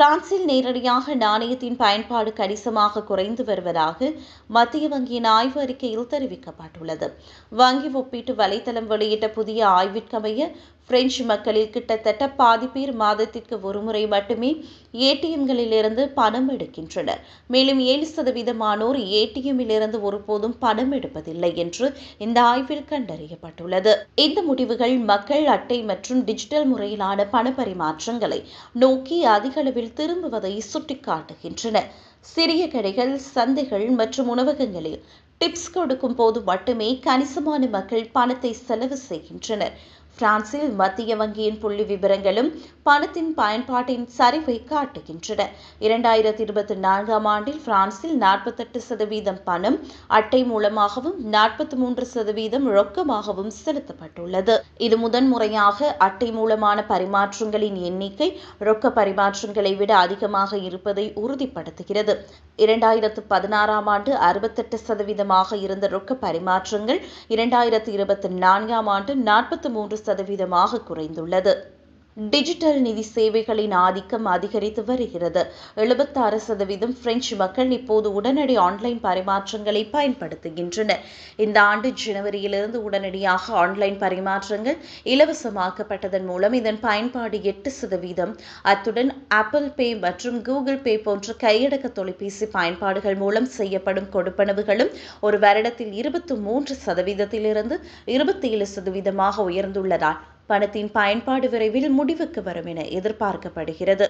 பிரான்சில் நேரடியாக நாணயத்தின் பயன்பாடு கணிசமாக குறைந்து வருவதாக மத்திய வங்கியின் ஆய்வு அறிக்கையில் தெரிவிக்கப்பட்டுள்ளது. வங்கி ஒப்பீட்டு வலைதளம் வெளியிட்ட புதிய ஆய்விற்கமைய பிரெஞ்சு மக்களில் கிட்டத்தட்ட பாதி பேர் மாதத்திற்கு ஒருமுறை மட்டுமே ஏடிஎம்களிலிருந்து பணம் எடுக்கின்றனர். மேலும் 7% ஏடிஎம்மிலிருந்து ஒருபோதும் பணம் எடுப்பதில்லை என்று இந்த ஆய்வில் கண்டறியப்பட்டுள்ளது. இந்த முடிவுகள் மக்கள் அட்டை மற்றும் டிஜிட்டல் முறையிலான பண பரிமாற்றங்களை நோக்கி அதிக அளவில் திரும்புவதை சுட்டிக்காட்டுகின்றன. சிறிய கடைகள், சந்தைகள் மற்றும் உணவகங்களில் டிப்ஸ் கொடுக்கும் போது மட்டுமே கணிசமான மக்கள் பணத்தை செலவு செய்கின்றனர். பிரான்சில் மத்திய வங்கியின் புள்ளி விவரங்களும் பணத்தின் பயன்பாட்டின் சரிவை காட்டுகின்றன. 2024ஆம் ஆண்டில் பிரான்சில் 48% பணம் அட்டை மூலமாகவும் 43% ரொக்கமாகவும் செலுத்தப்பட்டுள்ளது. இது முதன்முறையாக அட்டை மூலமான பரிமாற்றங்களின் எண்ணிக்கை ரொக்க பரிமாற்றங்களை விட அதிகமாக இருப்பதை உறுதிப்படுத்துகிறது. 2016ஆம் ஆண்டு 68% இருந்த ரொக்க பரிமாற்றங்கள் 2024ஆம் ஆண்டு 43% குறைந்துள்ளது. டிஜிட்டல் நிதி சேவைகளின் ஆதிக்கம் அதிகரித்து வருகிறது. 76% பிரெஞ்சு மக்கள் இப்போது உடனடி ஆன்லைன் பரிமாற்றங்களை பயன்படுத்துகின்றனர். இந்த ஆண்டு ஜனவரியிலிருந்து உடனடியாக ஆன்லைன் பரிமாற்றங்கள் இலவசமாக்கப்பட்டதன் மூலம் இதன் பயன்பாடு 8%, அத்துடன் ஆப்பிள் பே மற்றும் கூகுள் பே போன்ற கையடக்க தொலைபேசி பயன்பாடுகள் மூலம் செய்யப்படும் கொடுப்பனவுகளும் ஒரு வருடத்தில் 23%இலிருந்து 27% உயர்ந்துள்ளதால் பணத்தின் பயன்பாடு விரைவில் முடிவுக்கு வரும் என எதிர்பார்க்கப்படுகிறது.